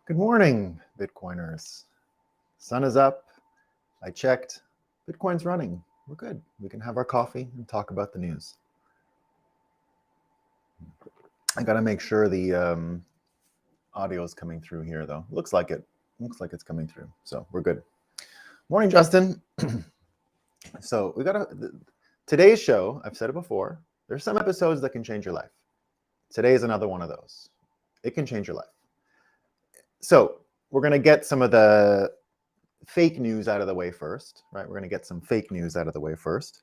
Good morning, Bitcoiners. Sun is up. I checked. Bitcoin's running. We're good. We can have our coffee and talk about the news. I got to make sure the audio is coming through here, though. Looks like it. Looks like it's coming through. So we're good. Morning, Justin. So we got today's show. I've said it before. There's some episodes that can change your life. Today is another one of those. It can change your life. So we're going to get some of the fake news out of the way first, right? We're going to get some fake news out of the way first.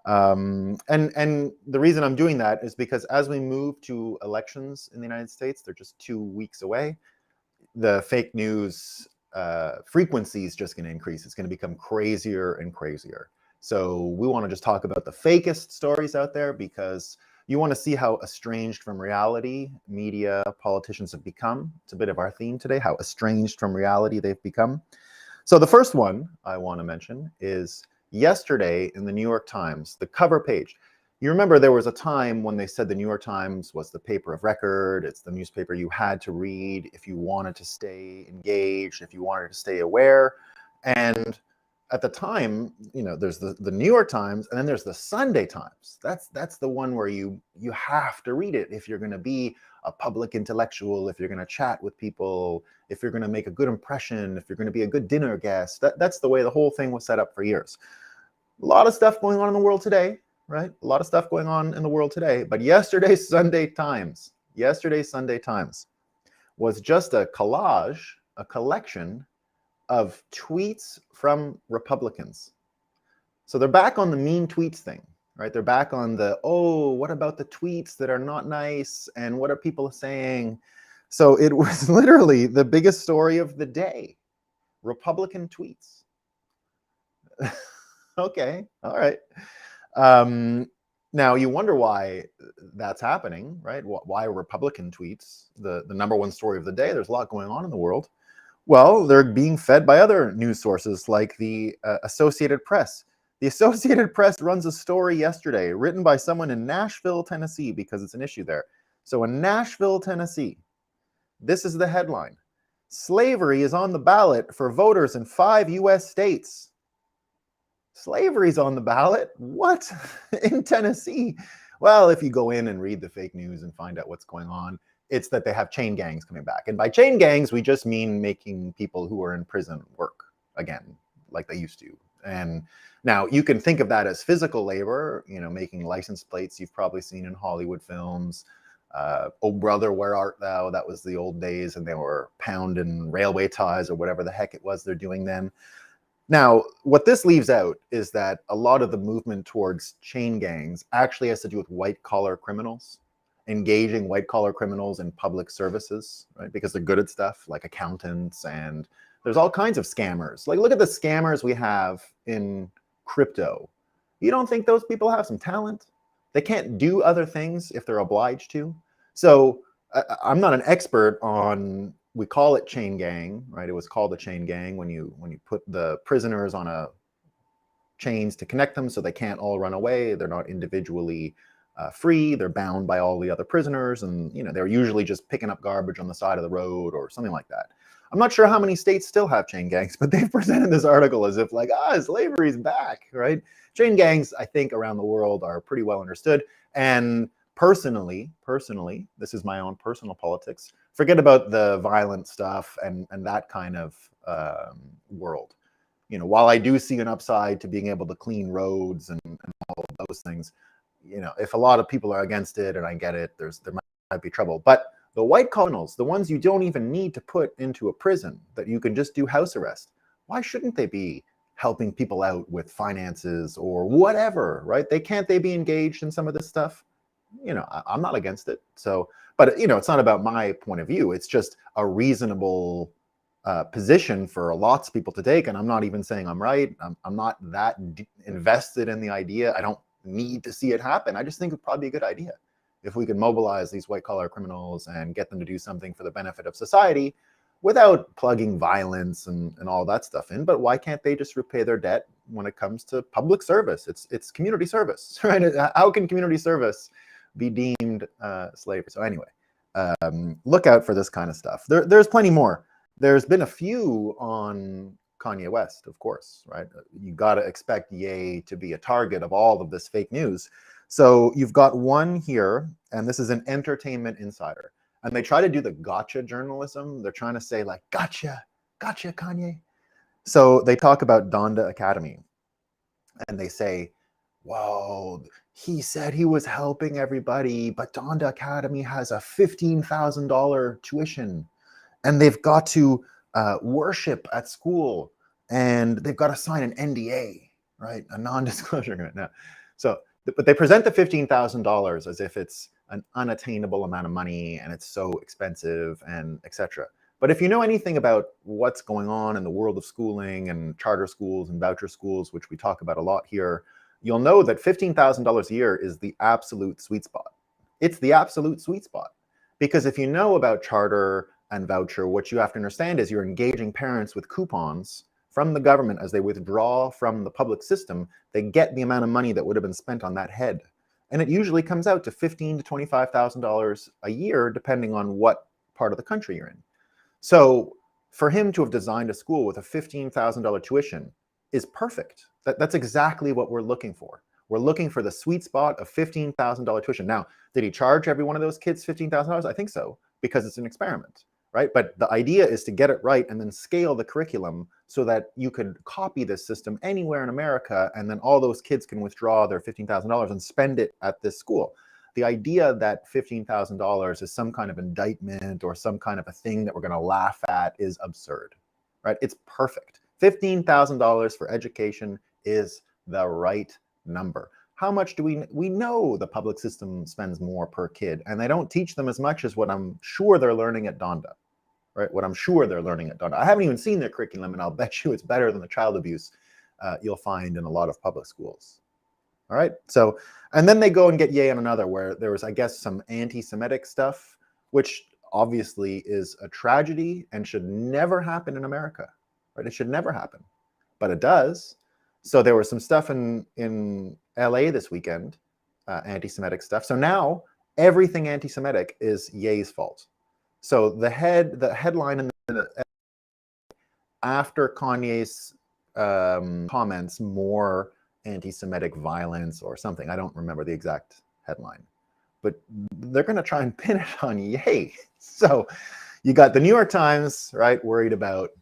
And the reason I'm doing that is because as we move to elections in the United States, they're just 2 weeks away. The fake news frequency is just going to increase. It's going to become crazier and crazier. So we want to just talk about the fakest stories out there because you want to see how estranged from reality media, politicians have become. It's a bit of our theme today, how estranged from reality they've become. So the first one I want to mention is yesterday in the New York Times, the cover page. You remember there was a time when they said the New York Times was the paper of record. It's the newspaper you had to read if you wanted to stay engaged, if you wanted to stay aware. And at the time, you know, there's the New York Times and then there's the Sunday Times. That's the one where you have to read it if you're going to be a public intellectual, if you're going to chat with people, if you're going to make a good impression, if you're going to be a good dinner guest. That's the way the whole thing was set up for years. A lot of stuff going on in the world today, right? A lot of stuff going on in the world today. But yesterday's Sunday Times was just a collage, a collection of tweets from Republicans. So they're back on the mean tweets thing, right? They're back on the, oh, what about the tweets that are not nice? And what are people saying? So it was literally the biggest story of the day. Republican tweets. Okay, all right. Now you wonder why that's happening, right? Why Republican tweets, the number one story of the day? There's a lot going on in the world. Well, they're being fed by other news sources like the Associated Press. The Associated Press runs a story yesterday written by someone in Nashville, Tennessee, because it's an issue there. So in Nashville, Tennessee, this is the headline. Slavery is on the ballot for voters in 5 U.S. states. Slavery's on the ballot? What? In Tennessee? Well, if you go in and read the fake news and find out what's going on, it's that they have chain gangs coming back. And by chain gangs, we just mean making people who are in prison work again, like they used to. And now you can think of that as physical labor, you know, making license plates you've probably seen in Hollywood films. Oh, brother, where art thou? That was the old days, and they were pounding railway ties or whatever the heck it was they're doing then. Now, what this leaves out is that a lot of the movement towards chain gangs actually has to do with white-collar criminals, engaging white-collar criminals in public services, right? Because they're good at stuff like accountants, and there's all kinds of scammers. Like, look at the scammers we have in crypto. You don't think those people have some talent? They can't do other things if they're obliged to. So I'm not an expert on, we call it chain gang, right? It was called a chain gang when you put the prisoners on a chains to connect them so they can't all run away. They're not individually free. They're bound by all the other prisoners, and you know, they're usually just picking up garbage on the side of the road or something like that. I'm not sure how many states still have chain gangs, but they've presented this article as if like, slavery's back, right? Chain gangs, I think, around the world are pretty well understood. And personally, this is my own personal politics. Forget about the violent stuff and that kind of world. You know, while I do see an upside to being able to clean roads and all of those things, you know, if a lot of people are against it, and I get it, there might be trouble. But the white criminals, the ones you don't even need to put into a prison, that you can just do house arrest, why shouldn't they be helping people out with finances or whatever, right? Can't they be engaged in some of this stuff? You know, I'm not against it. So, but you know, it's not about my point of view. It's just a reasonable position for lots of people to take. And I'm not even saying I'm right. I'm not that invested in the idea. I don't need to see it happen. I just think it'd probably be a good idea if we could mobilize these white-collar criminals and get them to do something for the benefit of society without plugging violence and all that stuff in. But why can't they just repay their debt when it comes to public service? It's community service, right? How can community service be deemed slavery? So anyway, look out for this kind of stuff. There's plenty more. There's been a few on Kanye West, of course, right? You got to expect Ye to be a target of all of this fake news. So you've got one here, and this is an Entertainment Insider. And they try to do the gotcha journalism. They're trying to say, like, gotcha, gotcha, Kanye. So they talk about Donda Academy, and they say, whoa, he said he was helping everybody, but Donda Academy has a $15,000 tuition, and they've got to worship at school, and they've got to sign an NDA, right? A non-disclosure agreement. No. So, but they present the $15,000 as if it's an unattainable amount of money and it's so expensive and etc. But if you know anything about what's going on in the world of schooling and charter schools and voucher schools, which we talk about a lot here, you'll know that $15,000 a year is the absolute sweet spot. It's the absolute sweet spot. Because if you know about charter and voucher, what you have to understand is you're engaging parents with coupons from the government as they withdraw from the public system. They get the amount of money that would have been spent on that head. And it usually comes out to $15,000 to $25,000 a year, depending on what part of the country you're in. So for him to have designed a school with a $15,000 tuition is perfect. That's exactly what we're looking for. We're looking for the sweet spot of $15,000 tuition. Now, did he charge every one of those kids $15,000? I think so, because it's an experiment, right? But the idea is to get it right and then scale the curriculum so that you could copy this system anywhere in America, and then all those kids can withdraw their $15,000 and spend it at this school. The idea that $15,000 is some kind of indictment or some kind of a thing that we're going to laugh at is absurd, right? It's perfect. $15,000 for education is the right number. How much do we know the public system spends more per kid, and they don't teach them as much as what I'm sure they're learning at Donda, right? What I'm sure they're learning at Donda. I haven't even seen their curriculum, and I'll bet you it's better than the child abuse you'll find in a lot of public schools. All right. So, and then they go and get Ye on another where there was, I guess, some anti-Semitic stuff, which obviously is a tragedy and should never happen in America, right? It should never happen, but it does. So there was some stuff in LA this weekend, anti-Semitic stuff. So now everything anti-Semitic is Ye's fault. So the headline in after Kanye's comments, more anti-Semitic violence or something. I don't remember the exact headline, but they're going to try and pin it on Ye. So you got the New York Times, right, worried about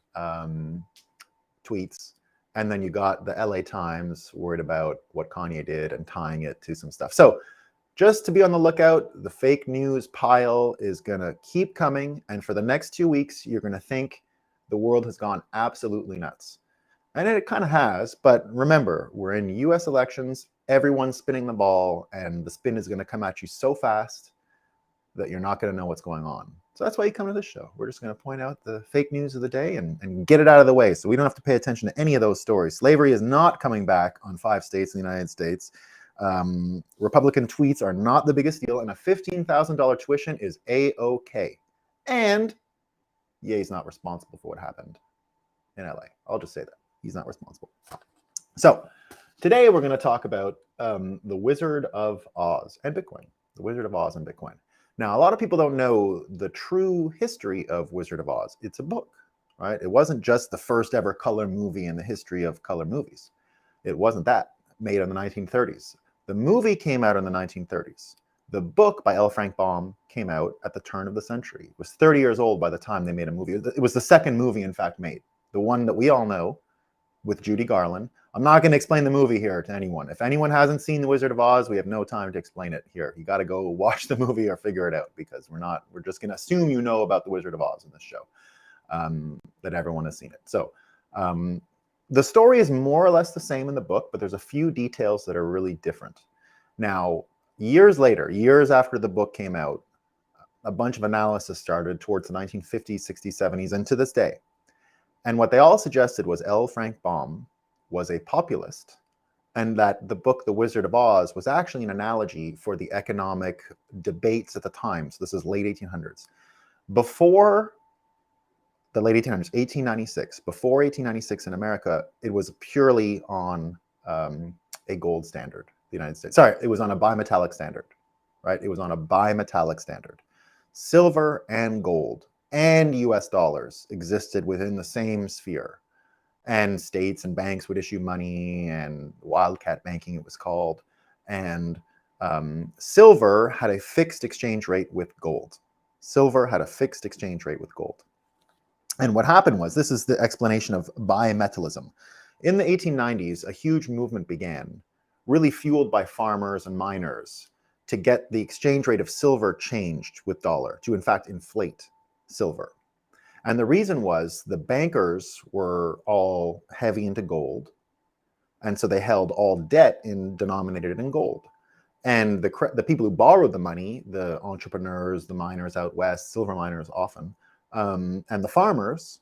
tweets. And then you got the LA Times worried about what Kanye did and tying it to some stuff. So just to be on the lookout, the fake news pile is going to keep coming. And for the next 2 weeks, you're going to think the world has gone absolutely nuts. And it kind of has, but remember, we're in US elections, everyone's spinning the ball, and the spin is going to come at you so fast that you're not going to know what's going on. So that's why you come to this show. We're just going to point out the fake news of the day and get it out of the way so we don't have to pay attention to any of those stories. Slavery is not coming back on 5 states in the United States. Republican tweets are not the biggest deal, and a $15,000 tuition is A-OK. And Ye's not responsible for what happened in LA. I'll just say that. He's not responsible. So today we're going to talk about the Wizard of Oz and Bitcoin. The Wizard of Oz and Bitcoin. Now, a lot of people don't know the true history of Wizard of Oz. It's a book, right? It wasn't just the first ever color movie in the history of color movies. It wasn't that, made in the 1930s. The movie came out in the 1930s. The book by L. Frank Baum came out at the turn of the century. It was 30 years old by the time they made a movie. It was the second movie, in fact, made. The one that we all know, with Judy Garland. I'm not going to explain the movie here to anyone. If anyone hasn't seen The Wizard of Oz, we have no time to explain it here. You got to go watch the movie or figure it out, because we're just going to assume you know about The Wizard of Oz in this show, that everyone has seen it. So the story is more or less the same in the book, but there's a few details that are really different. Now, years later, years after the book came out, a bunch of analysis started towards the 1950s, 60s, 70s, and to this day. And what they all suggested was L. Frank Baum was a populist, and that the book The Wizard of Oz was actually an analogy for the economic debates at the time. So this is late 1800s. Before the late 1800s, 1896, before 1896 in America, it was purely on a gold standard, the United States. Sorry, it was on a bimetallic standard, right? It was on a bimetallic standard. Silver and gold and US dollars existed within the same sphere. And states and banks would issue money, and wildcat banking it was called. And silver had a fixed exchange rate with gold. Silver had a fixed exchange rate with gold. And what happened was, this is the explanation of bimetallism. In the 1890s, a huge movement began, really fueled by farmers and miners, to get the exchange rate of silver changed with dollar, to in fact inflate silver. And the reason was the bankers were all heavy into gold, and so they held all debt denominated in gold. And the people who borrowed the money, the entrepreneurs, the miners out west, silver miners often, and the farmers,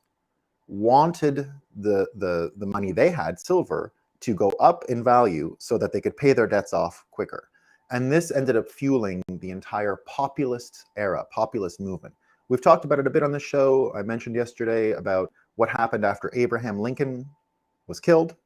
wanted the money they had, silver, to go up in value so that they could pay their debts off quicker. And this ended up fueling the entire populist era, populist movement. We've talked about it a bit on the show. I mentioned yesterday about what happened after Abraham Lincoln was killed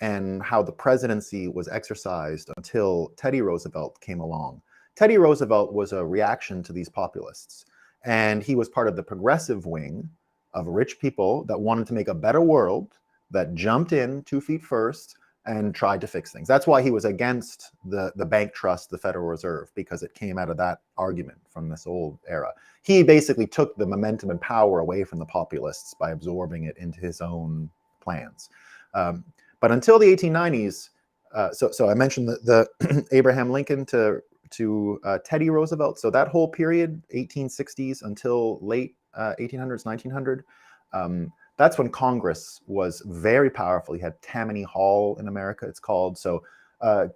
and how the presidency was exercised until Teddy Roosevelt came along. Teddy Roosevelt was a reaction to these populists, and he was part of the progressive wing of rich people that wanted to make a better world, that jumped in 2 feet first and tried to fix things. That's why he was against the bank trust, the Federal Reserve, because it came out of that argument from this old era. He basically took the momentum and power away from the populists by absorbing it into his own plans. But until the 1890s, so I mentioned the Abraham Lincoln to Teddy Roosevelt. So that whole period, 1860s until late 1800s, 1900, that's when Congress was very powerful. You had Tammany Hall in America, it's called. So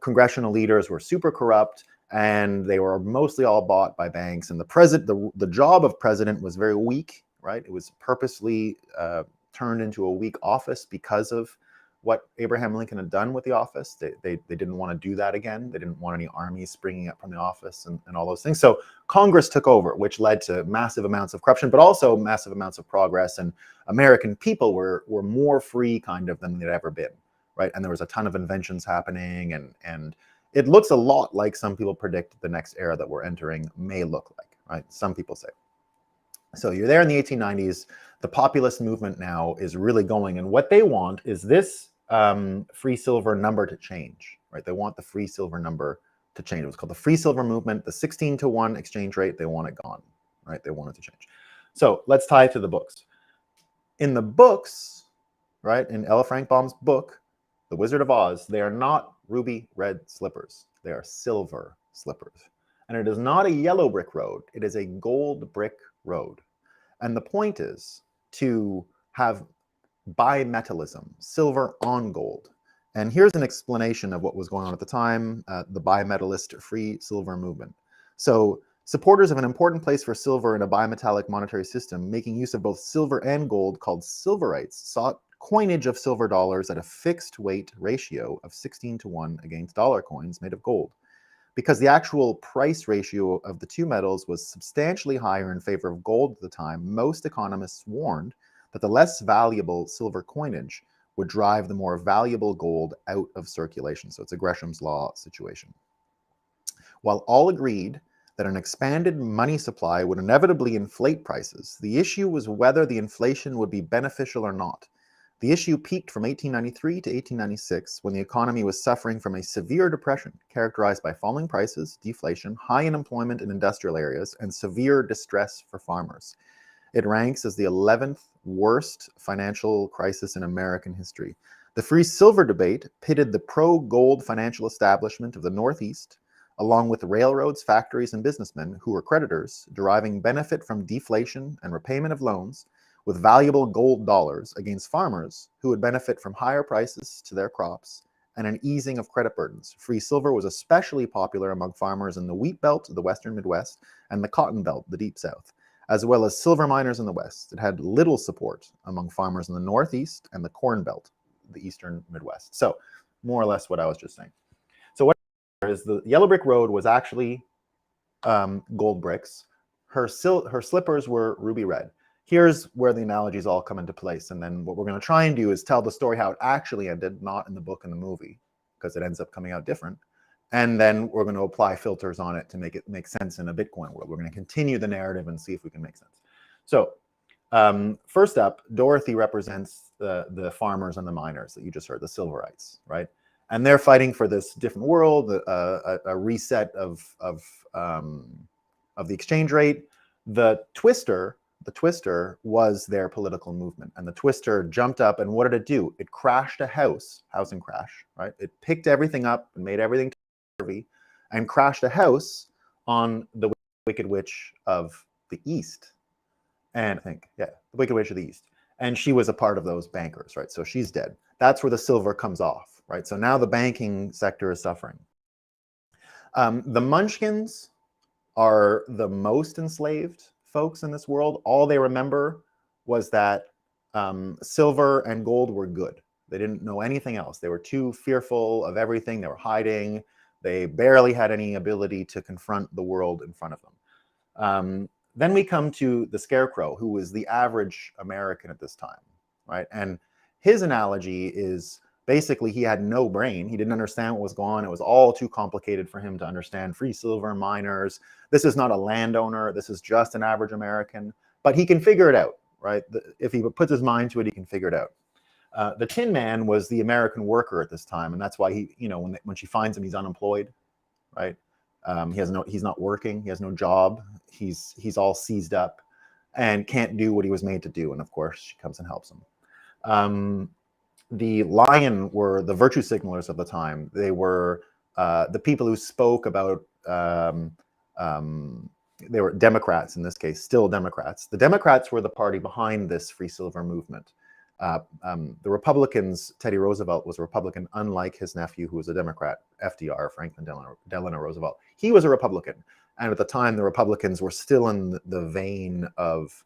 congressional leaders were super corrupt, and they were mostly all bought by banks. And the job of president was very weak, right? It was purposely turned into a weak office because of what Abraham Lincoln had done with the office. They didn't want to do that again. They didn't want any armies springing up from the office and all those things. So Congress took over, which led to massive amounts of corruption, but also massive amounts of progress. And American people were more free kind of than they'd ever been, right? And there was a ton of inventions happening, and it looks a lot like some people predict the next era that we're entering may look like, right? Some people say. So you're there in the 1890s. The populist movement now is really going, and what they want is this free silver number to change, right? They want the free silver number to change. It was called the free silver movement. The 16-to-1 exchange rate, they want it gone, right? They want it to change. So let's tie it to the books. In the books, right, in Ella Frank Baum's book, The Wizard of Oz, they are not ruby red slippers. They are silver slippers. And it is not a yellow brick road. It is a gold brick road. And the point is to have bimetallism, silver on gold. And here's an explanation of what was going on at the time, the bimetalist free silver movement. So supporters of an important place for silver in a bimetallic monetary system, making use of both silver and gold, called silverites, sought coinage of silver dollars at a fixed weight ratio of 16-to-1 against dollar coins made of gold. Because the actual price ratio of the two metals was substantially higher in favor of gold at the time, most economists warned that the less valuable silver coinage would drive the more valuable gold out of circulation. So it's a Gresham's law situation. While all agreed that an expanded money supply would inevitably inflate prices, the issue was whether the inflation would be beneficial or not. The issue peaked from 1893 to 1896, when the economy was suffering from a severe depression characterized by falling prices, deflation, high unemployment in industrial areas, and severe distress for farmers. It ranks as the 11th worst financial crisis in American history. The free silver debate pitted the pro-gold financial establishment of the Northeast, along with railroads, factories, and businessmen who were creditors, deriving benefit from deflation and repayment of loans, with valuable gold dollars, against farmers who would benefit from higher prices to their crops and an easing of credit burdens. Free silver was especially popular among farmers in the wheat belt, the western Midwest, and the cotton belt, the deep south, as well as silver miners in the West. It had little support among farmers in the Northeast and the corn belt, the eastern Midwest. So more or less what I was just saying. So what is the yellow brick road was actually gold bricks. Her slippers were ruby red. Here's where the analogies all come into place. And then what we're going to try and do is tell the story how it actually ended, not in the book and the movie, because it ends up coming out different. And then we're going to apply filters on it to make it make sense in a Bitcoin world. We're going to continue the narrative and see if we can make sense. So first up, Dorothy represents the farmers and the miners that you just heard, the Silverites, right? And they're fighting for this different world, a reset of the exchange rate. The Twister was their political movement, and the Twister jumped up, and what did it do? It crashed a housing crash, right? It picked everything up and made everything curvy, and crashed a house on the Wicked Witch of the East. And I think, yeah, the Wicked Witch of the East. And she was a part of those bankers, right? So she's dead. That's where the silver comes off, right? So now the banking sector is suffering. The Munchkins are the most enslaved folks in this world. All they remember was that silver and gold were good. They didn't know anything else. They were too fearful of everything. They were hiding. They barely had any ability to confront the world in front of them. Then we come to the Scarecrow, who was the average American at this time, right? And his analogy is basically he had no brain. He didn't understand what was going on. It was all too complicated for him to understand free silver miners. This is not a landowner. This is just an average American. But he can figure it out, right? If he puts his mind to it, he can figure it out. The Tin Man was the American worker at this time, and that's why he, you know, when she finds him, he's unemployed, right? He's not working. He has no job. He's all seized up and can't do what he was made to do. And of course, she comes and helps him. The Lion were the virtue signalers of the time. They were the people who spoke about. They were Democrats in this case, still Democrats. The Democrats were the party behind this free silver movement. The Republicans, Teddy Roosevelt was a Republican, unlike his nephew, who was a Democrat, FDR, Franklin Delano Roosevelt. He was a Republican. And at the time, the Republicans were still in the vein of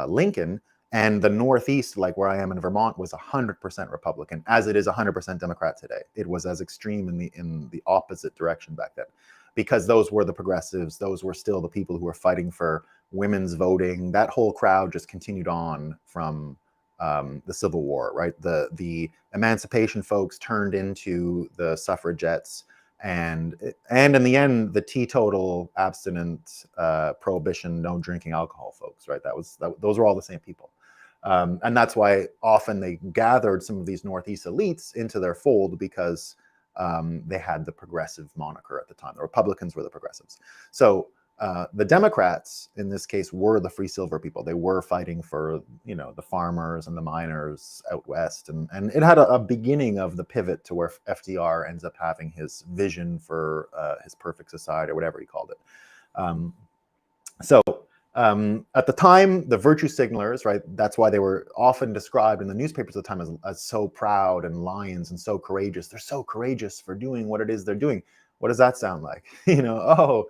Lincoln. And the Northeast, like where I am in Vermont, was 100% Republican, as it is 100% Democrat today. It was as extreme in the opposite direction back then, because those were the progressives. Those were still the people who were fighting for women's voting. That whole crowd just continued on from the Civil War, right? The emancipation folks turned into the suffragettes, and in the end, the teetotal, abstinent, prohibition, no drinking alcohol folks, right? Those were all the same people. And that's why often they gathered some of these Northeast elites into their fold, because they had the progressive moniker at the time. The Republicans were the progressives. So the Democrats, in this case, were the free silver people. They were fighting for, you know, the farmers and the miners out west. And it had a beginning of the pivot to where FDR ends up having his vision for his perfect society, or whatever he called it. At the time, the virtue signalers, right, that's why they were often described in the newspapers at the time as so proud and lions and so courageous. They're so courageous for doing what it is they're doing. What does that sound like? You know, oh,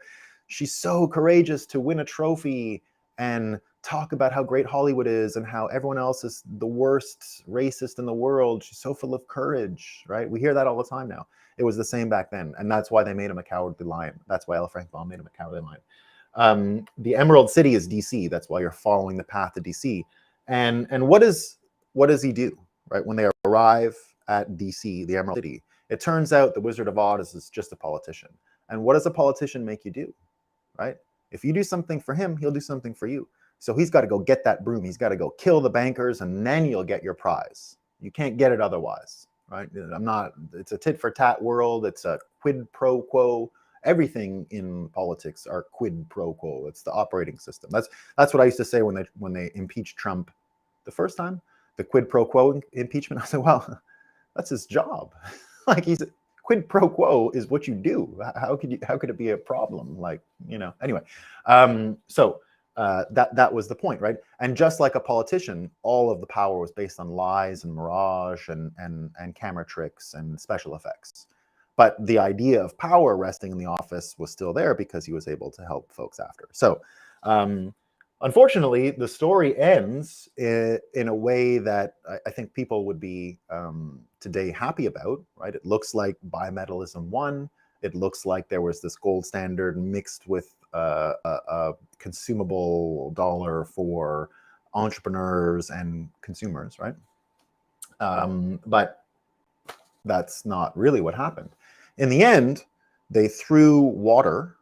she's so courageous to win a trophy and talk about how great Hollywood is and how everyone else is the worst racist in the world. She's so full of courage, right? We hear that all the time now. It was the same back then. And that's why they made him a cowardly lion. That's why L. Frank Baum made him a cowardly lion. The Emerald City is DC. That's why you're following the path to DC. And what does he do, right? When they arrive at DC, the Emerald City, it turns out the Wizard of Oz is just a politician. And what does a politician make you do, right? If you do something for him, he'll do something for you. So he's got to go get that broom. He's got to go kill the bankers, and then you'll get your prize. You can't get it otherwise, right? It's a tit for tat world. It's a quid pro quo. Everything in politics are quid pro quo. It's the operating system. That's what I used to say when they impeached Trump the first time, the quid pro quo impeachment. I said, well, that's his job. Like, he's quid pro quo is what you do. How could it be a problem? Like, you know, anyway. That was the point, right? And just like a politician, all of the power was based on lies and mirage and camera tricks and special effects. But the idea of power resting in the office was still there, because he was able to help folks after. So unfortunately, the story ends in a way that I think people would be today happy about, right? It looks like bimetallism won. It looks like there was this gold standard mixed with a consumable dollar for entrepreneurs and consumers, right? But that's not really what happened. In the end, they threw water,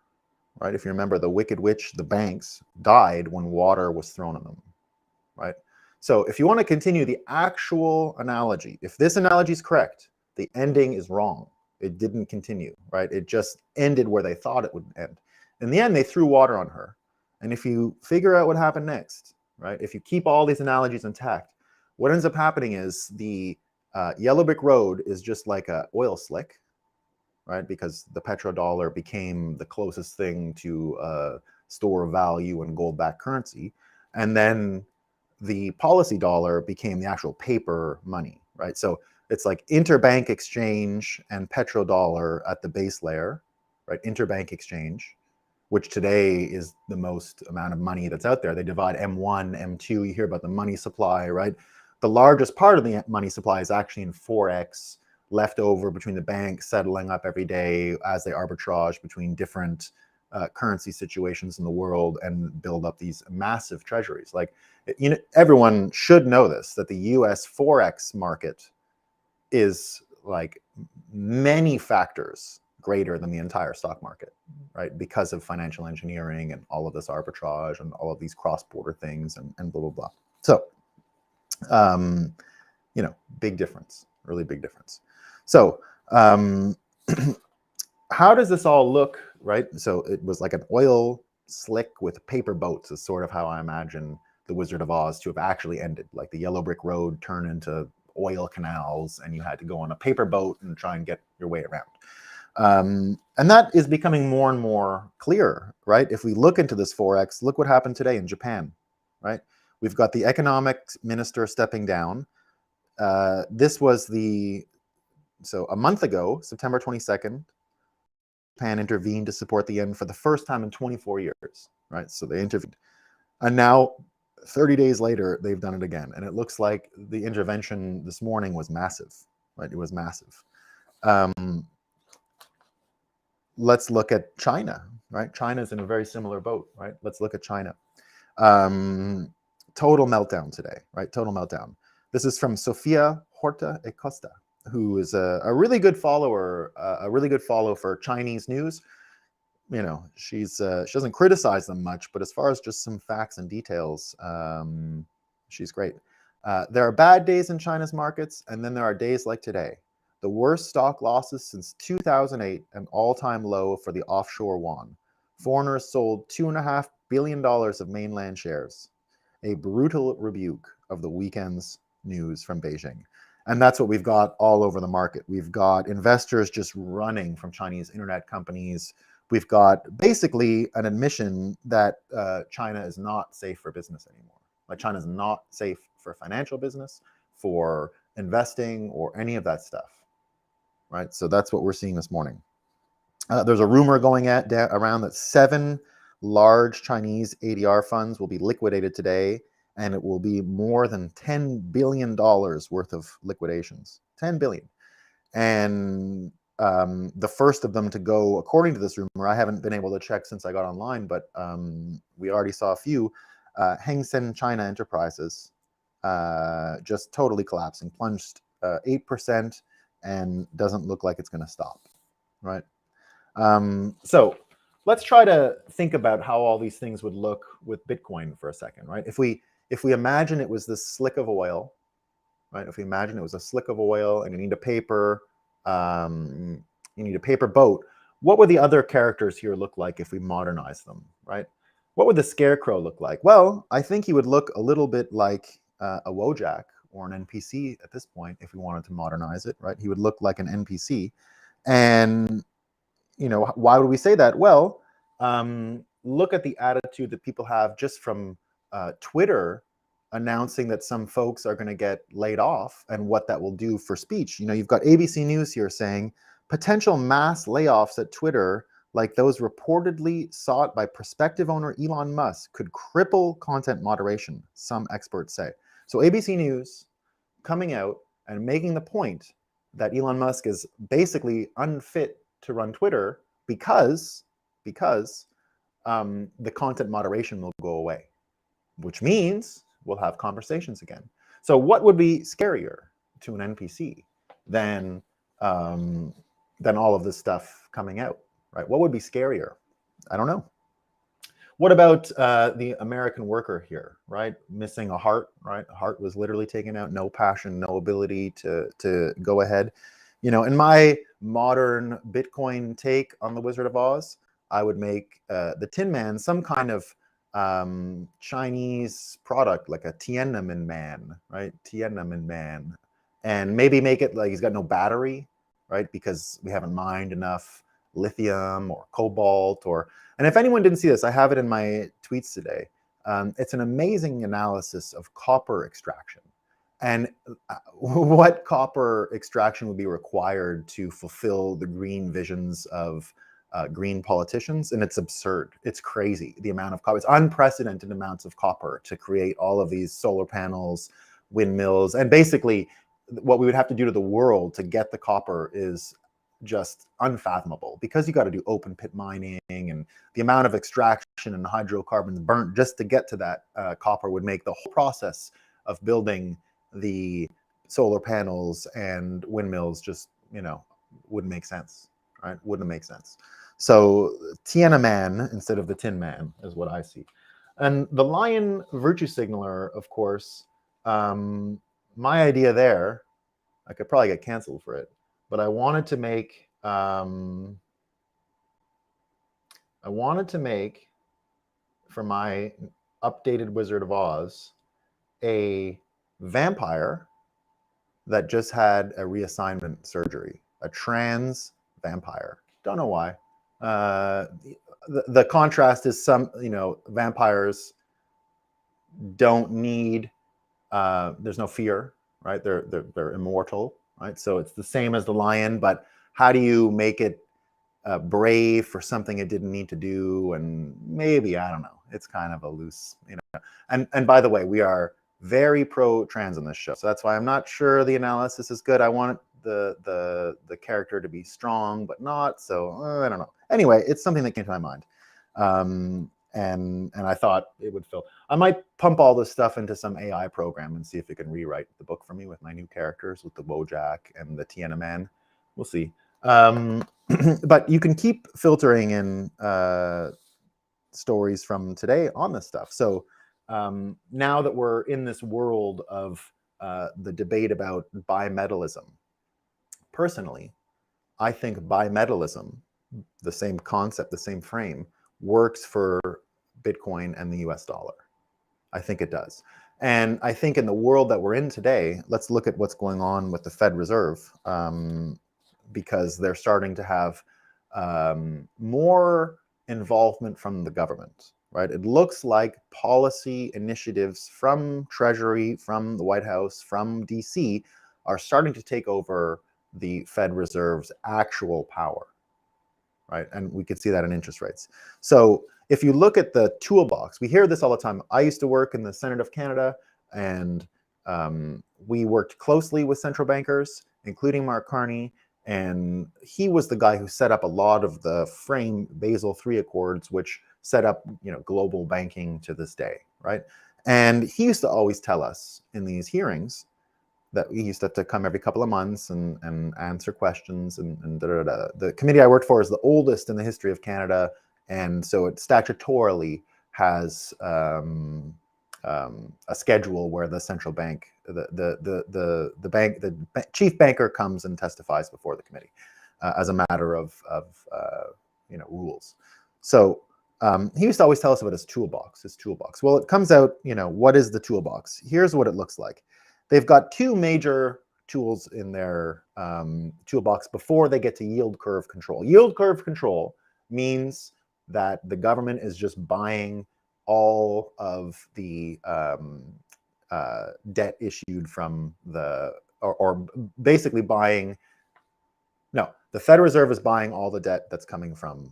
right? If you remember, the Wicked Witch, the banks, died when water was thrown on them, right? So if you want to continue the actual analogy, if this analogy is correct, the ending is wrong. It didn't continue, right? It just ended where they thought it would end. In the end, they threw water on her. And if you figure out what happened next, right? If you keep all these analogies intact, what ends up happening is the yellow brick road is just like a oil slick, right? Because the petrodollar became the closest thing to store of value and gold-backed currency. And then the policy dollar became the actual paper money, right? So it's like interbank exchange and petrodollar at the base layer, right? Interbank exchange, which today is the most amount of money that's out there. They divide M1, M2, you hear about the money supply, right? The largest part of the money supply is actually in Forex, left over between the banks settling up every day as they arbitrage between different currency situations in the world and build up these massive treasuries. Like, you know, everyone should know this, that the US Forex market is like many factors greater than the entire stock market, right? Because of financial engineering and all of this arbitrage and all of these cross-border things and blah, blah, blah. So, you know, big difference, really big difference. So how does this all look, right? So it was like an oil slick with paper boats is sort of how I imagine the Wizard of Oz to have actually ended. Like the yellow brick road turned into oil canals and you had to go on a paper boat and try and get your way around. And that is becoming more and more clear, right? If we look into this Forex, look what happened today in Japan, right? We've got the economic minister stepping down. This was so a month ago, September 22nd, Japan intervened to support the yen for the first time in 24 years, right? So they intervened. And now 30 days later, they've done it again. And it looks like the intervention this morning was massive, right? It was massive. Let's look at China, right? China's in a very similar boat, right? Let's look at China. Total meltdown today, right? Total meltdown. This is from Sofia Horta e Costa, who is a really good follower, for Chinese news. You know, she doesn't criticize them much, but as far as just some facts and details, she's great. There are bad days in China's markets, and then there are days like today. The worst stock losses since 2008, an all-time low for the offshore yuan. Foreigners sold $2.5 billion of mainland shares. A brutal rebuke of the weekend's news from Beijing. And that's what we've got all over the market. We've got investors just running from Chinese internet companies. We've got basically an admission that China is not safe for business anymore. Like, China is not safe for financial business, for investing, or any of that stuff, right? So that's what we're seeing this morning. There's a rumor going around that 7 large Chinese ADR funds will be liquidated today, and it will be more than $10 billion worth of liquidations. 10 billion. And the first of them to go, according to this rumor, I haven't been able to check since I got online, but we already saw a few. Hang Seng China Enterprises just totally collapsing, plunged 8%, and doesn't look like it's going to stop, right? So let's try to think about how all these things would look with Bitcoin for a second, right? If we imagine it was this slick of oil, right? If we imagine it was a slick of oil and you need a paper boat, what would the other characters here look like if we modernize them, right? What would the scarecrow look like? Well, I think he would look a little bit like a Wojak or an NPC at this point if we wanted to modernize it, right? He would look like an NPC. And you know, why would we say that? Well, look at the attitude that people have just from Twitter announcing that some folks are going to get laid off and what that will do for speech. You know, you've got ABC News here saying potential mass layoffs at Twitter, like those reportedly sought by prospective owner Elon Musk, could cripple content moderation, some experts say. So ABC News coming out and making the point that Elon Musk is basically unfit to run Twitter because the content moderation will go away, which means we'll have conversations again. So what would be scarier to an NPC than all of this stuff coming out, right? What would be scarier? I don't know. What about the American worker here, right? Missing a heart, right? A heart was literally taken out, no passion, no ability to go ahead. You know, in my modern Bitcoin take on the Wizard of Oz, I would make the Tin Man some kind of Chinese product, like a Tiananmen Man, right? Tiananmen Man. And maybe make it like he's got no battery, right? Because we haven't mined enough lithium or cobalt or, and if anyone didn't see this, I have it in my tweets today. It's an amazing analysis of copper extraction and what copper extraction would be required to fulfill the green visions of green politicians. And it's absurd. It's crazy, the amount of copper. It's unprecedented amounts of copper to create all of these solar panels, windmills, and basically what we would have to do to the world to get the copper is just unfathomable, because you got to do open pit mining, and the amount of extraction and hydrocarbons burnt just to get to that copper would make the whole process of building the solar panels and windmills just, you know, wouldn't make sense, right? Wouldn't make sense. So Tiananmen instead of the Tin Man is what I see. And the lion virtue signaler, of course, my idea there, I could probably get canceled for it, but I wanted to make for my updated Wizard of Oz a vampire that just had a reassignment surgery, a trans vampire. Don't know why. The contrast is some, you know, vampires don't need, there's no fear, right? They're immortal, right? So it's the same as the lion, but how do you make it brave for something it didn't need to do? And maybe, I don't know, it's kind of a loose, you know. And by the way, we are very pro-trans on this show, so that's why I'm not sure the analysis is good. I want the character to be strong, but not, so I don't know. Anyway, it's something that came to my mind. And I thought it would fill. I might pump all this stuff into some AI program and see if it can rewrite the book for me with my new characters, with the Wojak and the Tiananmen. We'll see. But you can keep filtering in stories from today on this stuff. So now that we're in this world of the debate about bimetallism, personally, I think bimetallism, the same concept, the same frame, works for Bitcoin and the US dollar. I think it does. And I think in the world that we're in today, let's look at what's going on with the Fed Reserve, because they're starting to have more involvement from the government, right? It looks like policy initiatives from Treasury, from the White House, from DC are starting to take over the Fed Reserve's actual power, right? And we could see that in interest rates. So if you look at the toolbox, we hear this all the time. I used to work in the Senate of Canada, and we worked closely with central bankers, including Mark Carney, and he was the guy who set up a lot of the frame Basel III Accords, which set up, you know, global banking to this day, right? And he used to always tell us in these hearings that we used to have to come every couple of months and answer questions and da, da, da. The committee I worked for is the oldest in the history of Canada, and so it statutorily has a schedule where the central bank, the chief banker comes and testifies before the committee as a matter of you know, rules. So he used to always tell us about his toolbox. Well, it comes out, you know, what is the toolbox? Here's what it looks like. They've got two major tools in their toolbox before they get to yield curve control. Yield curve control means that the government is just buying all of the debt issued from the, or basically buying, no, the Federal Reserve is buying all the debt that's coming from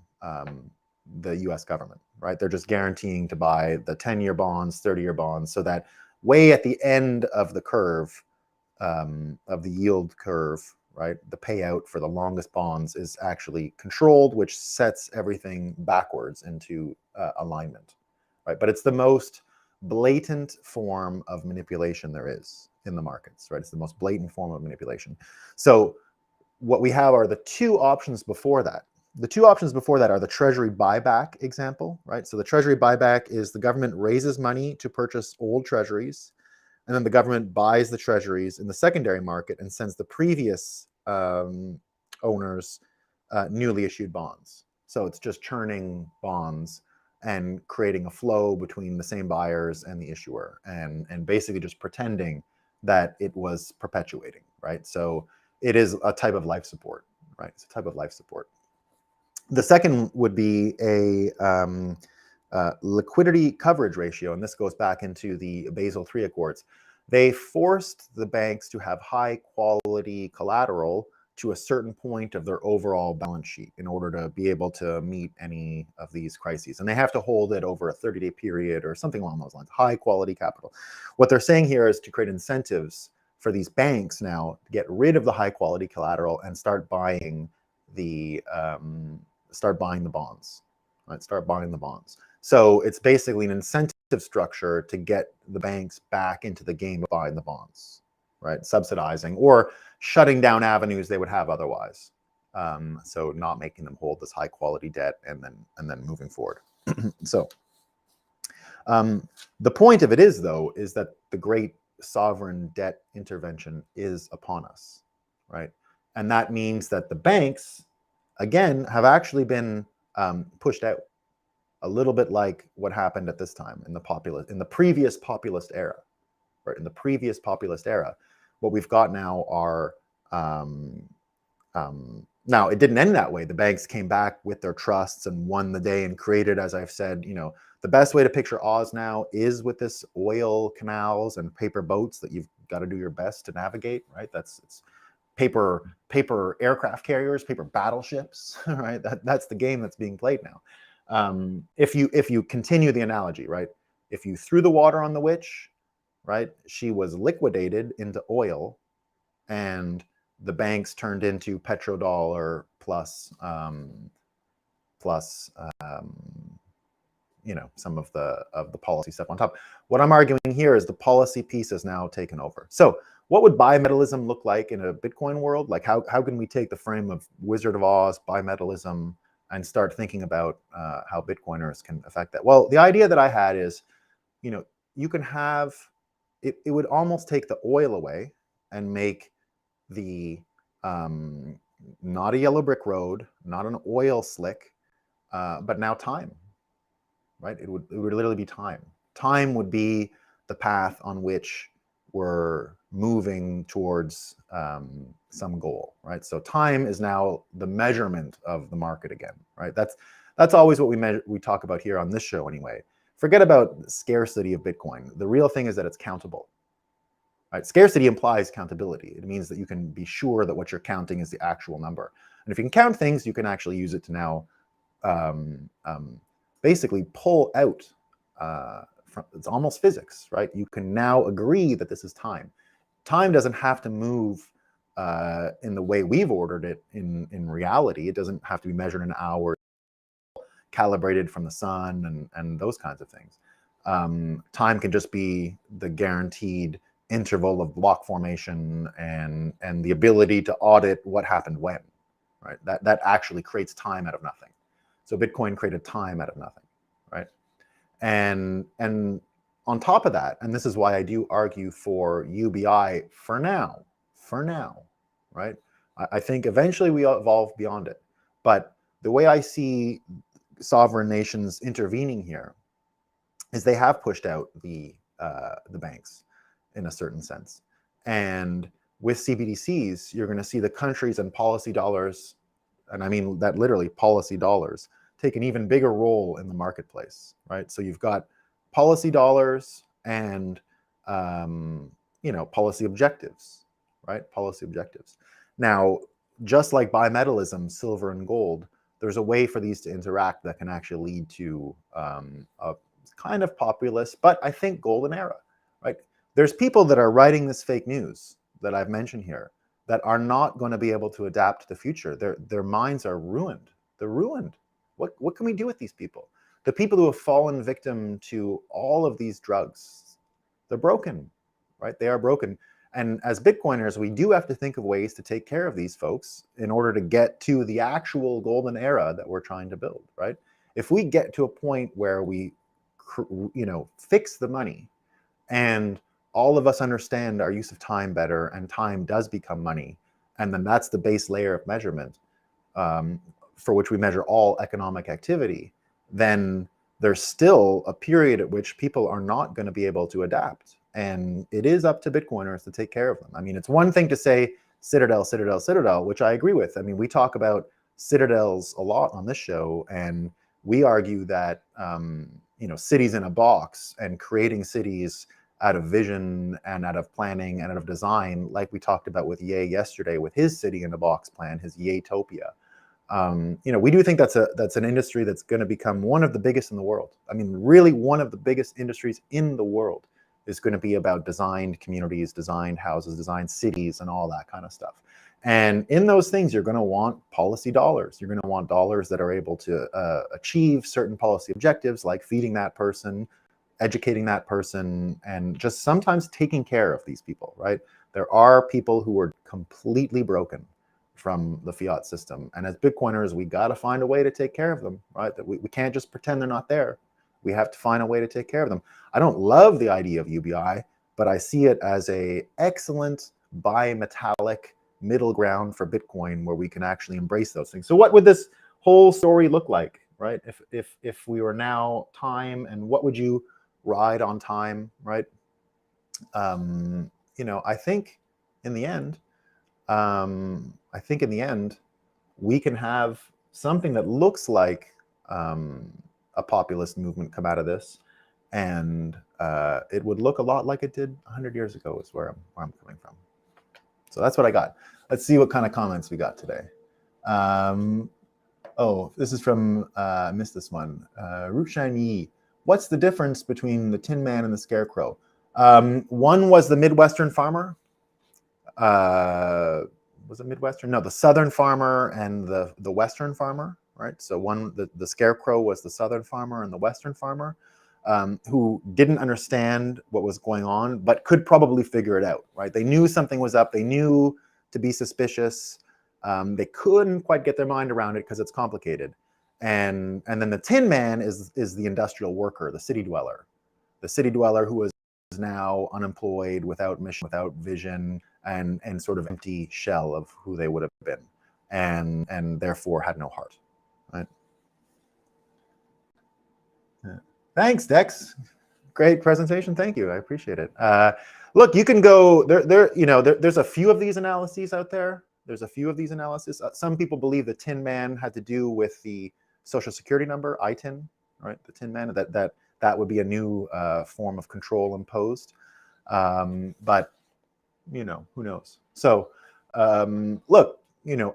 the US government, right? They're just guaranteeing to buy the 10-year bonds, 30-year bonds, so that way at the end of the curve, of the yield curve, right, the payout for the longest bonds is actually controlled, which sets everything backwards into alignment, right? But it's the most blatant form of manipulation there is in the markets, right? It's the most blatant form of manipulation. So what we have are the two options before that. The two options before that are the treasury buyback example, right? So the treasury buyback is the government raises money to purchase old treasuries, and then the government buys the treasuries in the secondary market and sends the previous owners newly issued bonds. So it's just churning bonds and creating a flow between the same buyers and the issuer, and basically just pretending that it was perpetuating, right? So it is a type of life support, right? It's a type of life support. The second would be a liquidity coverage ratio, and this goes back into the Basel III Accords. They forced the banks to have high quality collateral to a certain point of their overall balance sheet in order to be able to meet any of these crises. And they have to hold it over a 30-day period or something along those lines, high quality capital. What they're saying here is to create incentives for these banks now to get rid of the high quality collateral and start buying the bonds, right? Start buying the bonds. So it's basically an incentive structure to get the banks back into the game of buying the bonds, right? Subsidizing or shutting down avenues they would have otherwise. So not making them hold this high quality debt and then moving forward. So the point of it is, though, is that the great sovereign debt intervention is upon us, right? And that means that the banks, again, have actually been pushed out, a little bit like what happened at this time in the previous populist era, right? In the previous populist era, what we've got now are now it didn't end that way. The banks came back with their trusts and won the day and created, as I've said, the best way to picture Oz now is with this oil canals and paper boats that you've got to do your best to navigate, right? It's paper aircraft carriers, paper battleships, right? That's the game that's being played now. If you continue the analogy, right? If you threw the water on the witch, right, she was liquidated into oil, and the banks turned into petrodollar plus some of the policy stuff on top. What I'm arguing here is the policy piece is now taken over. So what would bimetallism look like in a Bitcoin world? Like how can we take the frame of Wizard of Oz, bimetallism, and start thinking about how Bitcoiners can affect that? Well, the idea that I had is, you can have, it would almost take the oil away and make the, not a yellow brick road, not an oil slick, but now time, right? It would literally be time. Time would be the path on which we're moving towards some goal, right? So time is now the measurement of the market again, right? That's always what we talk about here on this show anyway. Forget about the scarcity of Bitcoin. The real thing is that it's countable, right? Scarcity implies countability. It means that you can be sure that what you're counting is the actual number. And if you can count things, you can actually use it to now basically pull out it's almost physics, right? You can now agree that this is time. Time doesn't have to move in the way we've ordered it in reality. It doesn't have to be measured in hours, calibrated from the sun and those kinds of things. Time can just be the guaranteed interval of block formation and the ability to audit what happened when, right? That actually creates time out of nothing. So Bitcoin created time out of nothing, right? And on top of that, and this is why I do argue for UBI for now, right? I think eventually we evolve beyond it. But the way I see sovereign nations intervening here is they have pushed out the banks in a certain sense. And with CBDCs, you're going to see the countries and policy dollars, and I mean that literally, policy dollars, take an even bigger role in the marketplace, right? So you've got policy dollars and policy objectives, right? Policy objectives. Now, just like bimetallism, silver and gold, there's a way for these to interact that can actually lead to a kind of populist, but I think golden era, right? There's people that are writing this fake news that I've mentioned here that are not going to be able to adapt to the future. Their minds are ruined. They're ruined. What can we do with these people? The people who have fallen victim to all of these drugs, they're broken, right? They are broken. And as Bitcoiners, we do have to think of ways to take care of these folks in order to get to the actual golden era that we're trying to build, right? If we get to a point where we, fix the money and all of us understand our use of time better and time does become money, and then that's the base layer of measurement for which we measure all economic activity, then there's still a period at which people are not going to be able to adapt. And it is up to Bitcoiners to take care of them. I mean, it's one thing to say Citadel, Citadel, Citadel, which I agree with. I mean, we talk about citadels a lot on this show, and we argue that, cities in a box and creating cities out of vision and out of planning and out of design, like we talked about with Ye yesterday with his city in a box plan, his Ye-topia. We do think that's an industry that's going to become one of the biggest in the world. I mean, really one of the biggest industries in the world is going to be about designed communities, designed houses, designed cities, and all that kind of stuff. And in those things, you're going to want policy dollars. You're going to want dollars that are able to achieve certain policy objectives, like feeding that person, educating that person, and just sometimes taking care of these people, right? There are people who are completely broken from the fiat system. And as Bitcoiners, we got to find a way to take care of them, right? That we can't just pretend they're not there. We have to find a way to take care of them. I don't love the idea of UBI, but I see it as a excellent bimetallic middle ground for Bitcoin where we can actually embrace those things. So what would this whole story look like, right? If we were now time, and what would you ride on time, right? I think in the end, we can have something that looks like a populist movement come out of this, and it would look a lot like it did 100 years ago is where I'm coming from. So that's what I got. Let's see what kind of comments we got today. This is from, missed this one. Rushan Yi. What's the difference between the Tin Man and the Scarecrow? One was the Midwestern farmer. Was it Midwestern? No, the Southern farmer and the Western farmer, right? So the Scarecrow was the Southern farmer and the Western farmer, who didn't understand what was going on, but could probably figure it out, right? They knew something was up. They knew to be suspicious. They couldn't quite get their mind around it because it's complicated. And then the Tin Man is the industrial worker, the city dweller who was now unemployed, without mission, without vision, and sort of empty shell of who they would have been, and therefore had no heart, right? Yeah. Thanks, Dex. Great presentation. Thank you. I appreciate it. Look, you can go there's a few of these analyses out there. There's a few of these analyses. Some people believe the Tin Man had to do with the Social Security number, ITIN, right? The Tin Man, that would be a new form of control imposed. But who knows? So look,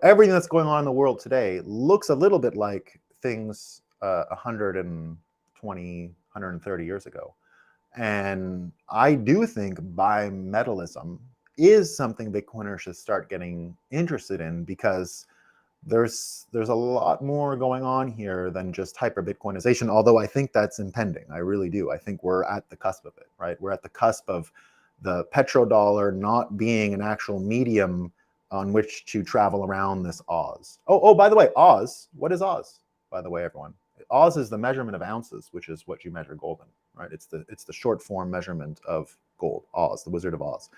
everything that's going on in the world today looks a little bit like things 120, 130 years ago. And I do think bimetallism is something Bitcoiners should start getting interested in, because there's a lot more going on here than just hyper-Bitcoinization, although I think that's impending. I really do. I think we're at the cusp of it, right? We're at the cusp of the petrodollar not being an actual medium on which to travel around this Oz. Oh, by the way, Oz, what is Oz, by the way, everyone? Oz is the measurement of ounces, which is what you measure gold in, right? It's the short form measurement of gold, Oz, the Wizard of Oz.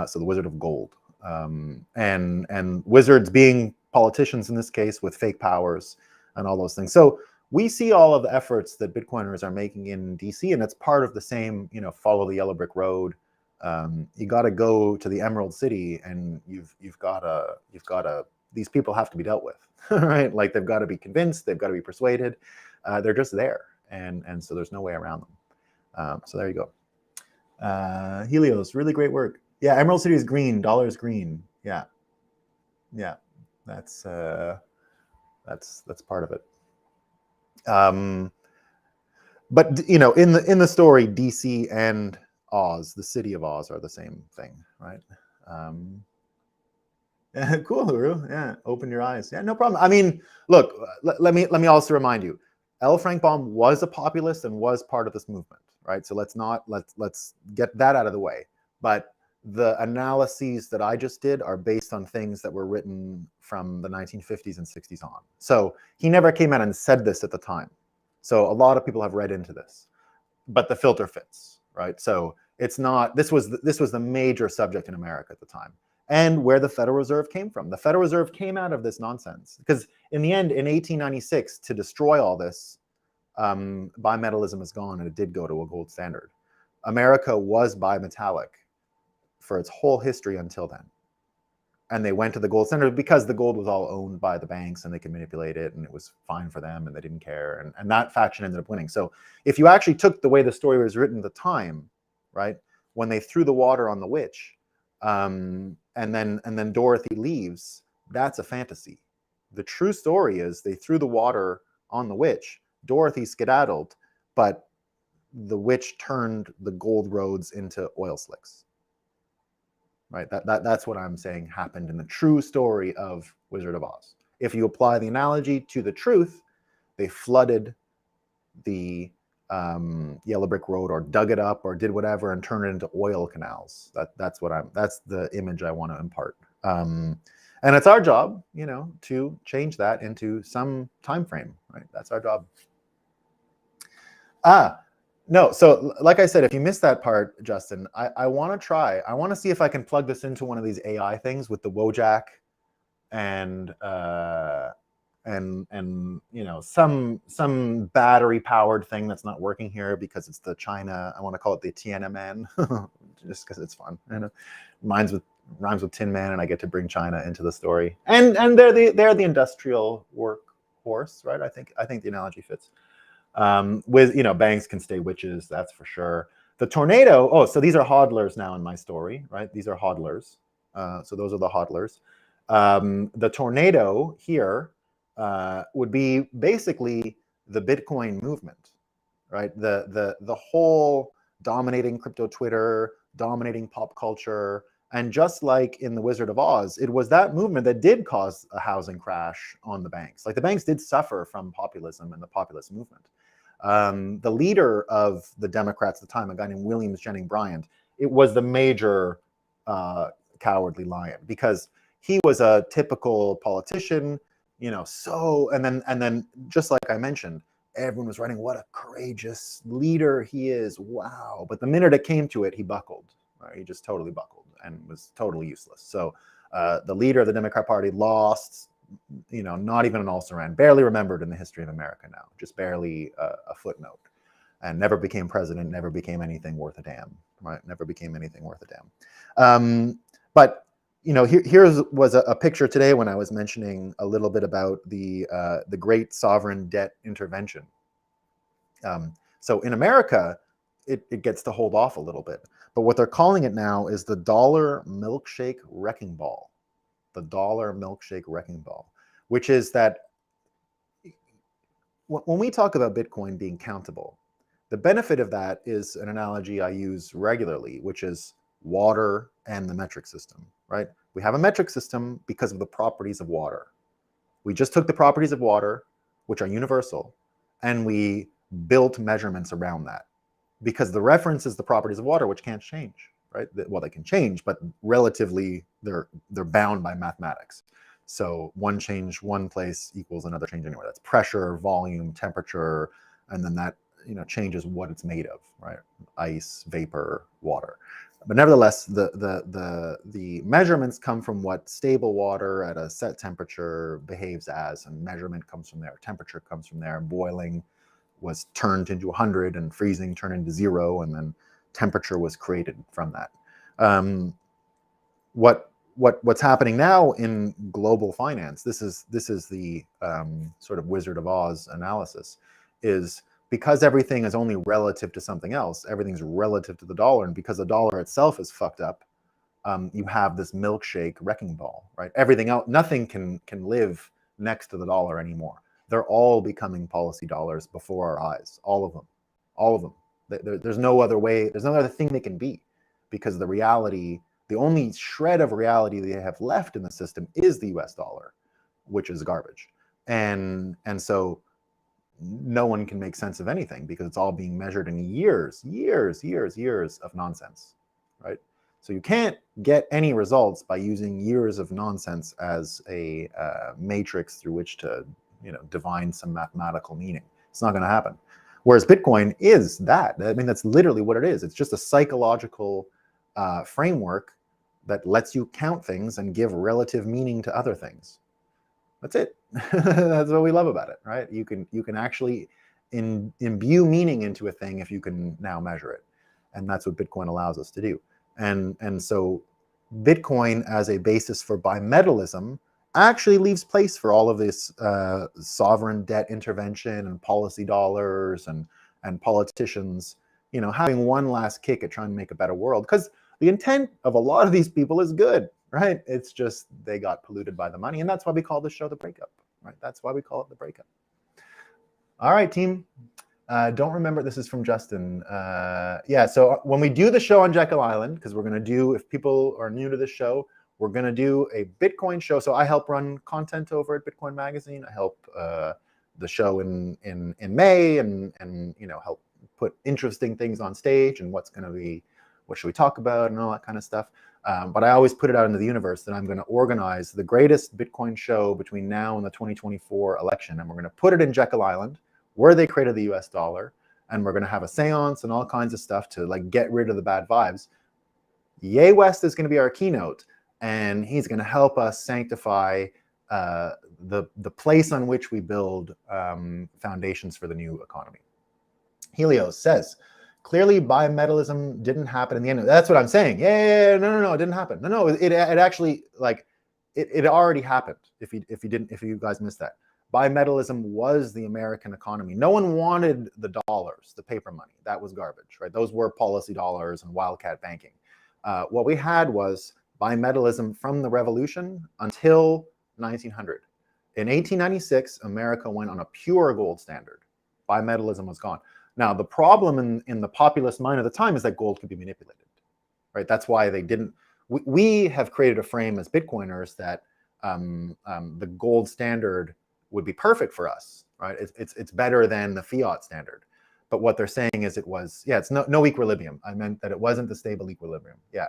So the Wizard of Gold. And wizards being politicians in this case with fake powers and all those things. So we see all of the efforts that Bitcoiners are making in DC, and it's part of the same, follow the yellow brick road. You got to go to the Emerald City, and you've got to these people have to be dealt with, right? Like they've got to be convinced, they've got to be persuaded. They're just there, and so there's no way around them. So there you go. Helios, really great work. Yeah, Emerald City is green. Dollar is green. Yeah. That's part of it. But in the story, DC and Oz, the city of Oz, are the same thing, right? Cool, Huru. Yeah, open your eyes. Yeah, no problem. I mean, look, let me also remind you, L. Frank Baum was a populist and was part of this movement, right? So let's get that out of the way. But the analyses that I just did are based on things that were written from the 1950s and 60s on. So he never came out and said this at the time. So a lot of people have read into this, but the filter fits, right? So it's not, this was the major subject in America at the time, and where the Federal Reserve came from. The Federal Reserve came out of this nonsense because in the end, in 1896, to destroy all this, bimetallism is gone, and it did go to a gold standard. America was bimetallic for its whole history until then. And they went to the gold standard because the gold was all owned by the banks and they could manipulate it and it was fine for them and they didn't care. And that faction ended up winning. So if you actually took the way the story was written at the time, right, when they threw the water on the witch, and then Dorothy leaves, that's a fantasy. The true story is they threw the water on the witch, Dorothy skedaddled, but the witch turned the gold roads into oil slicks. Right, that's what I'm saying happened in the true story of Wizard of Oz. If you apply the analogy to the truth, they flooded the yellow brick road or dug it up or did whatever and turned it into oil canals. That's the image I want to impart. And it's our job, you know, to change that into some time frame, right? That's our job. No, so like I said, if you missed that part, Justin, I want to see if I can plug this into one of these AI things with the Wojak and you know, some battery powered thing that's not working here because it's the China, I want to call it the Tiananmen, just because it's fun. And rhymes with Tin Man, and I get to bring China into the story. And they're the industrial workhorse, right? I think the analogy fits. With, you know, banks can stay witches, that's for sure. The tornado, oh, so these are hodlers now in my story, right? These are hodlers. So those are the hodlers. The tornado here would be basically the Bitcoin movement, right? The whole dominating crypto Twitter, dominating pop culture. And just like in The Wizard of Oz, it was that movement that did cause a housing crash on the banks. Like the banks did suffer from populism and the populist movement. The leader of the Democrats at the time, a guy named Williams Jennings Bryan, it was the major cowardly lion because he was a typical politician, you know. So and then just like I mentioned, everyone was writing what a courageous leader he is. Wow! But the minute it came to it, he buckled. Right? He just totally buckled and was totally useless. So the leader of the Democrat Party lost. You know, not even an also-ran, barely remembered in the history of America now, just barely a footnote, and never became president, never became anything worth a damn, right? Never became anything worth a damn. But you know, here was a picture today when I was mentioning a little bit about the Great Sovereign Debt Intervention. So in America, it gets to hold off a little bit, but what they're calling it now is the dollar milkshake wrecking ball. The dollar milkshake wrecking ball, which is that when we talk about Bitcoin being countable, the benefit of that is an analogy I use regularly, which is water and the metric system, right? We have a metric system because of the properties of water. We just took the properties of water, which are universal, and we built measurements around that because the reference is the properties of water, which can't change. Right? Well, they can change, but relatively they're bound by mathematics. So one change one place equals another change anywhere. That's pressure, volume, temperature, and then that, you know, changes what it's made of, right? Ice, vapor, water. But nevertheless, the measurements come from what stable water at a set temperature behaves as, and measurement comes from there. Temperature comes from there. Boiling was turned into 100, and freezing turned into 0, and then temperature was created from that. What's happening now in global finance, this is the sort of Wizard of Oz analysis, is because everything is only relative to something else, everything's relative to the dollar, and because the dollar itself is fucked up, you have this milkshake wrecking ball, right? Everything else, nothing can live next to the dollar anymore. They're all becoming policy dollars before our eyes, all of them. There's no other way, there's no other thing they can be, because the reality, the only shred of reality they have left in the system is the US dollar, which is garbage. And so no one can make sense of anything because it's all being measured in years of nonsense, right? So you can't get any results by using years of nonsense as a matrix through which to, divine some mathematical meaning. It's not going to happen. Whereas Bitcoin is that. I mean, that's literally what it is. It's just a psychological framework that lets you count things and give relative meaning to other things. That's it. That's what we love about it, right? You can actually imbue meaning into a thing if you can now measure it, and that's what Bitcoin allows us to do. And so Bitcoin as a basis for bimetallism actually leaves place for all of this sovereign debt intervention and policy dollars and politicians, having one last kick at trying to make a better world, because the intent of a lot of these people is good, right? It's just they got polluted by the money, and that's why we call this show The Breakup, right? That's why we call it The Breakup. All right, team. Don't remember, this is from Justin. Yeah, so when we do the show on Jekyll Island, because we're going to do, if people are new to this show, we're going to do a Bitcoin show. So I help run content over at Bitcoin Magazine. I help the show in May and help put interesting things on stage and what should we talk about and all that kind of stuff. But I always put it out into the universe that I'm going to organize the greatest Bitcoin show between now and the 2024 election. And we're going to put it in Jekyll Island, where they created the US dollar. And we're going to have a seance and all kinds of stuff to get rid of the bad vibes. Ye West is going to be our keynote. And he's going to help us sanctify the place on which we build foundations for the new economy. Helios says, clearly bimetallism didn't happen in the end. That's what I'm saying. Yeah, no, it didn't happen. No, it actually, it already happened. If you guys missed that. Bimetallism was the American economy. No one wanted the dollars, the paper money. That was garbage, right? Those were policy dollars and wildcat banking. What we had was bimetallism from the revolution until 1900. In 1896, America went on a pure gold standard. Bimetallism was gone. Now, the problem in the populist mind at the time is that gold could be manipulated, right? That's why they didn't. We have created a frame as Bitcoiners that the gold standard would be perfect for us, right? It's better than the fiat standard. But what they're saying is it's no equilibrium. I meant that it wasn't the stable equilibrium. Yeah.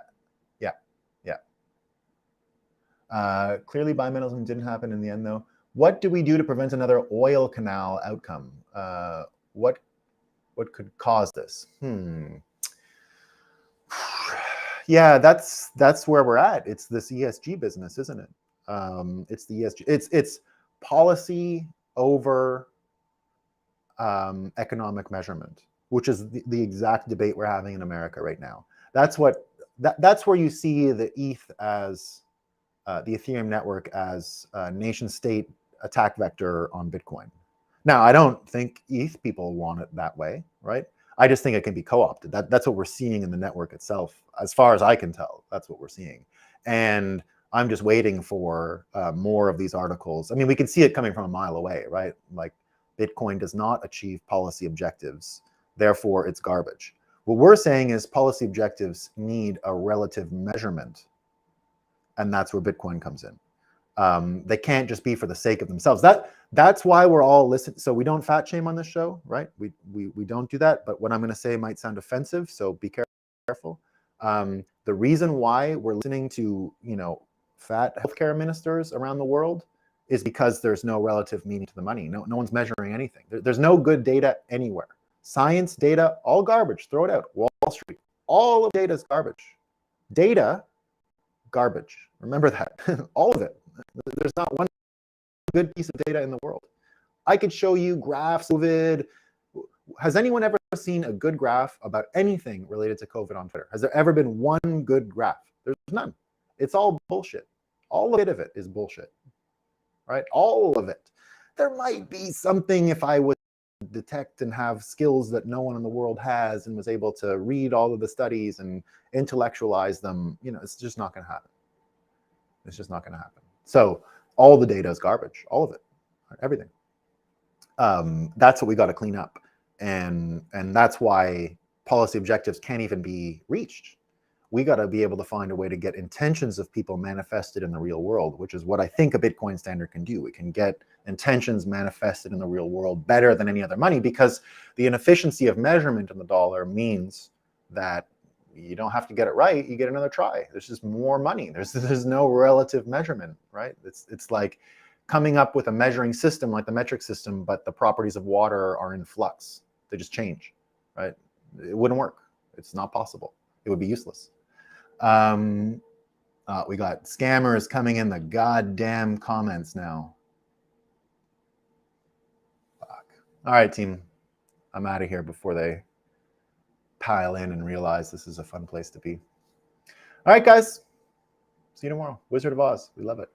Clearly bimetallism didn't happen in the end, though. What do we do to prevent another oil canal outcome? What could cause this? Yeah, that's where we're at. It's this ESG business, isn't it? It's the ESG. It's policy over economic measurement, which is the exact debate we're having in America right now. That's where you see the ETH as the Ethereum network as a nation-state attack vector on Bitcoin. Now, I don't think ETH people want it that way, right? I just think it can be co-opted. That's what we're seeing in the network itself. As far as I can tell, that's what we're seeing. And I'm just waiting for more of these articles. I mean, we can see it coming from a mile away, right? Like, Bitcoin does not achieve policy objectives, therefore it's garbage. What we're saying is policy objectives need a relative measurement, and that's where Bitcoin comes in. They can't just be for the sake of themselves. That's why we're all listening. So we don't fat shame on this show, right? We don't do that. But what I'm going to say might sound offensive, so be careful. The reason why we're listening to fat healthcare ministers around the world is because there's no relative meaning to the money. No one's measuring anything. There's no good data anywhere. Science data, all garbage. Throw it out. Wall Street, all of data is garbage. Data, garbage. Remember that. All of it. There's not one good piece of data in the world. I could show you graphs of COVID. Has anyone ever seen a good graph about anything related to COVID on Twitter? Has there ever been one good graph? There's none. It's all bullshit. All of it is bullshit, right? All of it. There might be something if I would detect and have skills that no one in the world has and was able to read all of the studies and intellectualize them. It's just not going to happen. It's just not going to happen. So all the data is garbage, all of it, everything. That's what we got to clean up. And that's why policy objectives can't even be reached. We got to be able to find a way to get intentions of people manifested in the real world, which is what I think a Bitcoin standard can do. It can get intentions manifested in the real world better than any other money, because the inefficiency of measurement in the dollar means that you don't have to get it right. You get another try. There's just more money. There's no relative measurement, right? It's like coming up with a measuring system like the metric system, but the properties of water are in flux. They just change, right? It wouldn't work. It's not possible. It would be useless. We got scammers coming in the goddamn comments now. Fuck. All right, team. I'm out of here before they pile in and realize this is a fun place to be. All right, guys. See you tomorrow. Wizard of Oz. We love it.